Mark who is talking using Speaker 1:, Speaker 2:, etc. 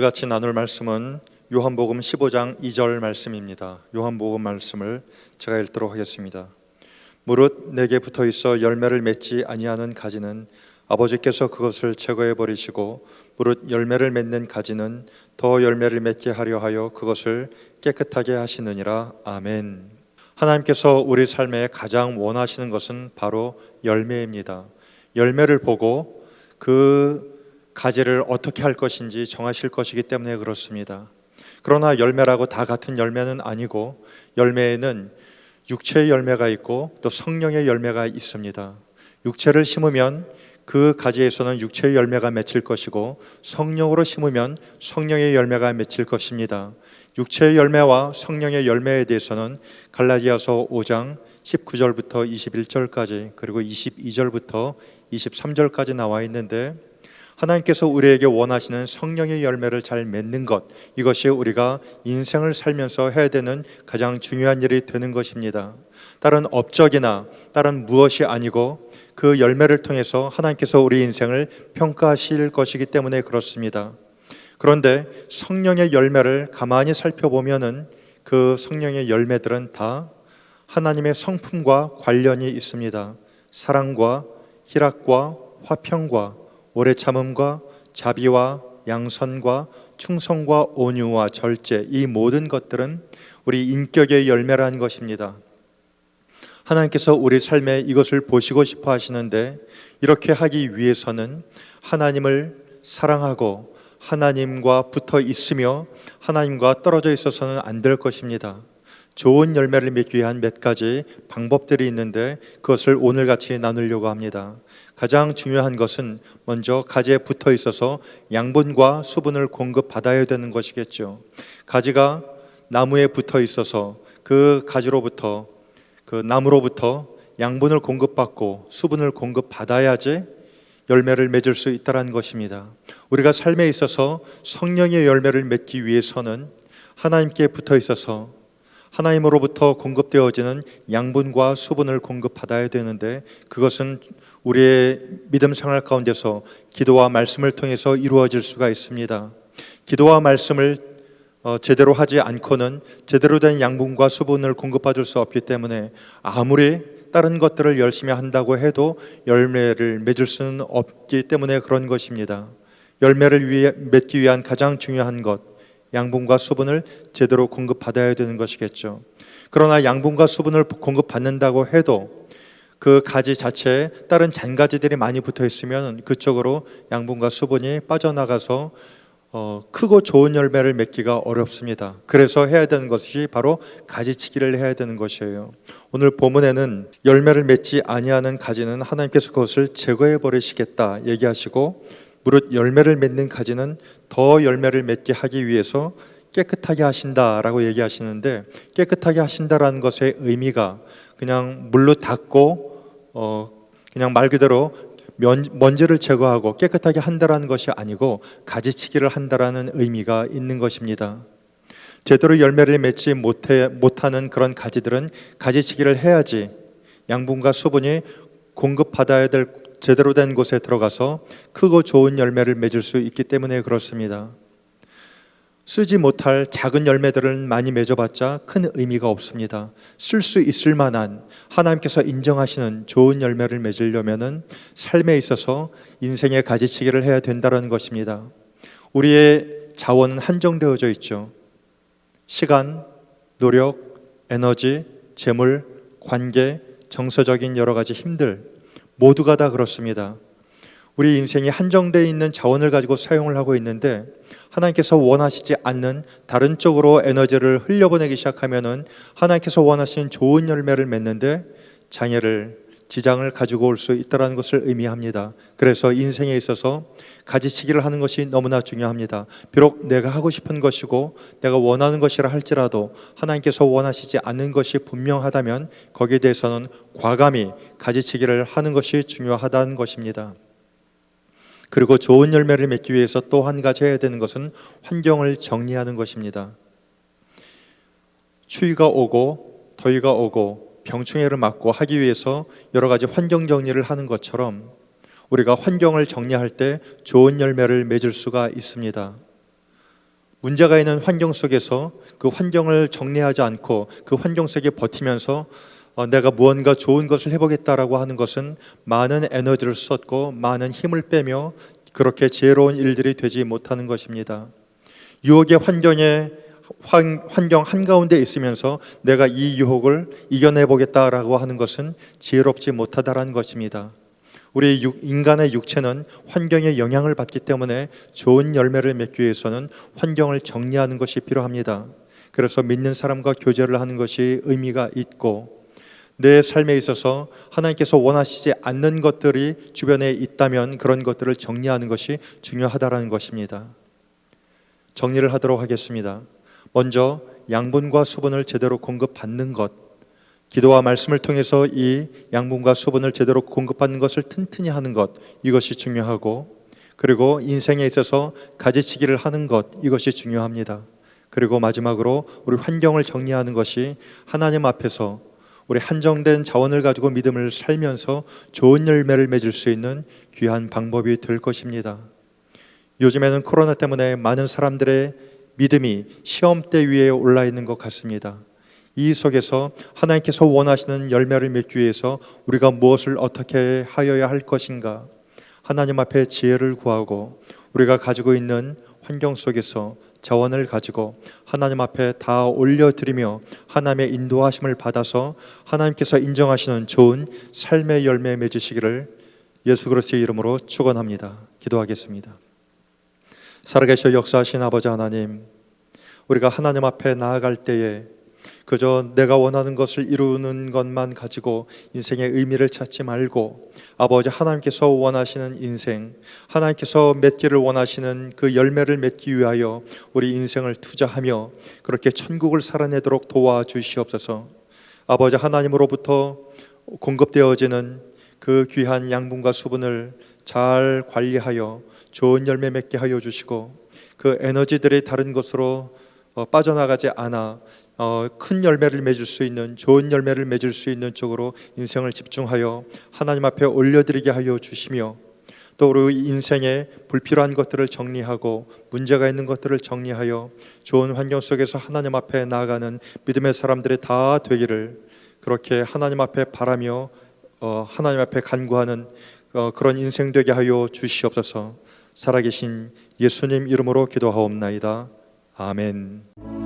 Speaker 1: 같이 나눌 말씀은 요한복음 15장 2절 말씀입니다. 요한복음 말씀을 제가 읽도록 하겠습니다. 무릇 내게 붙어 있어 열매를 맺지 아니하는 가지는 아버지께서 그것을 제거해 버리시고 무릇 열매를 맺는 가지는 더 열매를 맺게 하려 하여 그것을 깨끗하게 하시느니라. 아멘. 하나님께서 우리 삶에 가장 원하시는 것은 바로 열매입니다. 열매를 보고 그 가지를 어떻게 할 것인지 정하실 것이기 때문에 그렇습니다. 그러나 열매라고 다 같은 열매는 아니고 열매에는 육체의 열매가 있고 또 성령의 열매가 있습니다. 육체를 심으면 그 가지에서는 육체의 열매가 맺힐 것이고 성령으로 심으면 성령의 열매가 맺힐 것입니다. 육체의 열매와 성령의 열매에 대해서는 갈라디아서 5장 19절부터 21절까지 그리고 22절부터 23절까지 나와 있는데, 하나님께서 우리에게 원하시는 성령의 열매를 잘 맺는 것, 이것이 우리가 인생을 살면서 해야 되는 가장 중요한 일이 되는 것입니다. 다른 업적이나 다른 무엇이 아니고 그 열매를 통해서 하나님께서 우리 인생을 평가하실 것이기 때문에 그렇습니다. 그런데 성령의 열매를 가만히 살펴보면은 그 성령의 열매들은 다 하나님의 성품과 관련이 있습니다. 사랑과 희락과 화평과 오래 참음과 자비와 양선과 충성과 온유와 절제, 이 모든 것들은 우리 인격의 열매라는 것입니다. 하나님께서 우리 삶에 이것을 보시고 싶어 하시는데, 이렇게 하기 위해서는 하나님을 사랑하고 하나님과 붙어 있으며 하나님과 떨어져 있어서는 안 될 것입니다. 좋은 열매를 맺기 위한 몇 가지 방법들이 있는데 그것을 오늘 같이 나누려고 합니다. 가장 중요한 것은 먼저 가지에 붙어 있어서 양분과 수분을 공급받아야 되는 것이겠죠. 가지가 나무에 붙어 있어서 그 가지로부터, 그 나무로부터 양분을 공급받고 수분을 공급받아야지 열매를 맺을 수 있다는 것입니다. 우리가 삶에 있어서 성령의 열매를 맺기 위해서는 하나님께 붙어 있어서 하나님으로부터 공급되어지는 양분과 수분을 공급받아야 되는데, 그것은 우리의 믿음 생활 가운데서 기도와 말씀을 통해서 이루어질 수가 있습니다. 기도와 말씀을 제대로 하지 않고는 제대로 된 양분과 수분을 공급받을 수 없기 때문에 아무리 다른 것들을 열심히 한다고 해도 열매를 맺을 수는 없기 때문에 그런 것입니다. 열매를 맺기 위한 가장 중요한 것, 양분과 수분을 제대로 공급받아야 되는 것이겠죠. 그러나 양분과 수분을 공급받는다고 해도 그 가지 자체에 다른 잔가지들이 많이 붙어 있으면 그쪽으로 양분과 수분이 빠져나가서 크고 좋은 열매를 맺기가 어렵습니다. 그래서 해야 되는 것이 바로 가지치기를 해야 되는 것이에요. 오늘 본문에는 열매를 맺지 아니하는 가지는 하나님께서 그것을 제거해 버리시겠다 얘기하시고, 무릇 열매를 맺는 가지는 더 열매를 맺게 하기 위해서 깨끗하게 하신다라고 얘기하시는데, 깨끗하게 하신다라는 것의 의미가 그냥 물로 닦고 그냥 말 그대로 먼지를 제거하고 깨끗하게 한다라는 것이 아니고 가지치기를 한다라는 의미가 있는 것입니다. 제대로 열매를 맺지 못하는 그런 가지들은 가지치기를 해야지 양분과 수분이 공급받아야 될 제대로 된 곳에 들어가서 크고 좋은 열매를 맺을 수 있기 때문에 그렇습니다. 쓰지 못할 작은 열매들은 많이 맺어봤자 큰 의미가 없습니다. 쓸 수 있을 만한 하나님께서 인정하시는 좋은 열매를 맺으려면은 삶에 있어서 인생의 가지치기를 해야 된다는 것입니다. 우리의 자원은 한정되어져 있죠. 시간, 노력, 에너지, 재물, 관계, 정서적인 여러 가지 힘들, 모두가 다 그렇습니다. 우리 인생이 한정되어 있는 자원을 가지고 사용을 하고 있는데, 하나님께서 원하시지 않는 다른 쪽으로 에너지를 흘려보내기 시작하면은 하나님께서 원하시는 좋은 열매를 맺는데 지장을 가지고 올 수 있다는 것을 의미합니다. 그래서 인생에 있어서 가지치기를 하는 것이 너무나 중요합니다. 비록 내가 하고 싶은 것이고 내가 원하는 것이라 할지라도 하나님께서 원하시지 않는 것이 분명하다면 거기에 대해서는 과감히 가지치기를 하는 것이 중요하다는 것입니다. 그리고 좋은 열매를 맺기 위해서 또 한 가지 해야 되는 것은 환경을 정리하는 것입니다. 추위가 오고 더위가 오고 병충해를 막고 하기 위해서 여러 가지 환경 정리를 하는 것처럼 우리가 환경을 정리할 때 좋은 열매를 맺을 수가 있습니다. 문제가 있는 환경 속에서 그 환경을 정리하지 않고 그 환경 속에 버티면서 내가 무언가 좋은 것을 해보겠다라고 하는 것은 많은 에너지를 썼고 많은 힘을 빼며 그렇게 지혜로운 일들이 되지 못하는 것입니다. 유혹의 환경 한가운데 있으면서 내가 이 유혹을 이겨내보겠다라고 하는 것은 지혜롭지 못하다라는 것입니다. 우리 인간의 육체는 환경의 영향을 받기 때문에 좋은 열매를 맺기 위해서는 환경을 정리하는 것이 필요합니다. 그래서 믿는 사람과 교제를 하는 것이 의미가 있고, 내 삶에 있어서 하나님께서 원하시지 않는 것들이 주변에 있다면 그런 것들을 정리하는 것이 중요하다라는 것입니다. 정리를 하도록 하겠습니다. 먼저 양분과 수분을 제대로 공급받는 것, 기도와 말씀을 통해서 이 양분과 수분을 제대로 공급받는 것을 튼튼히 하는 것, 이것이 중요하고, 그리고 인생에 있어서 가지치기를 하는 것, 이것이 중요합니다. 그리고 마지막으로 우리 환경을 정리하는 것이 하나님 앞에서 우리 한정된 자원을 가지고 믿음을 살면서 좋은 열매를 맺을 수 있는 귀한 방법이 될 것입니다. 요즘에는 코로나 때문에 많은 사람들의 믿음이 시험대 위에 올라 있는 것 같습니다. 이 속에서 하나님께서 원하시는 열매를 맺기 위해서 우리가 무엇을 어떻게 하여야 할 것인가, 하나님 앞에 지혜를 구하고 우리가 가지고 있는 환경 속에서 자원을 가지고 하나님 앞에 다 올려드리며 하나님의 인도하심을 받아서 하나님께서 인정하시는 좋은 삶의 열매 맺으시기를 예수 그리스도의 이름으로 축원합니다. 기도하겠습니다. 살아계셔 역사하신 아버지 하나님, 우리가 하나님 앞에 나아갈 때에 그저 내가 원하는 것을 이루는 것만 가지고 인생의 의미를 찾지 말고 아버지 하나님께서 원하시는 인생, 하나님께서 맺기를 원하시는 그 열매를 맺기 위하여 우리 인생을 투자하며 그렇게 천국을 살아내도록 도와주시옵소서. 아버지 하나님으로부터 공급되어지는 그 귀한 양분과 수분을 잘 관리하여 좋은 열매 맺게 하여 주시고, 그 에너지들이 다른 것으로 빠져나가지 않아 큰 열매를 맺을 수 있는, 좋은 열매를 맺을 수 있는 쪽으로 인생을 집중하여 하나님 앞에 올려드리게 하여 주시며, 또 우리 인생에 불필요한 것들을 정리하고 문제가 있는 것들을 정리하여 좋은 환경 속에서 하나님 앞에 나아가는 믿음의 사람들이 다 되기를 그렇게 하나님 앞에 바라며 하나님 앞에 간구하는 그런 인생 되게 하여 주시옵소서. 살아계신 예수님 이름으로 기도하옵나이다. 아멘.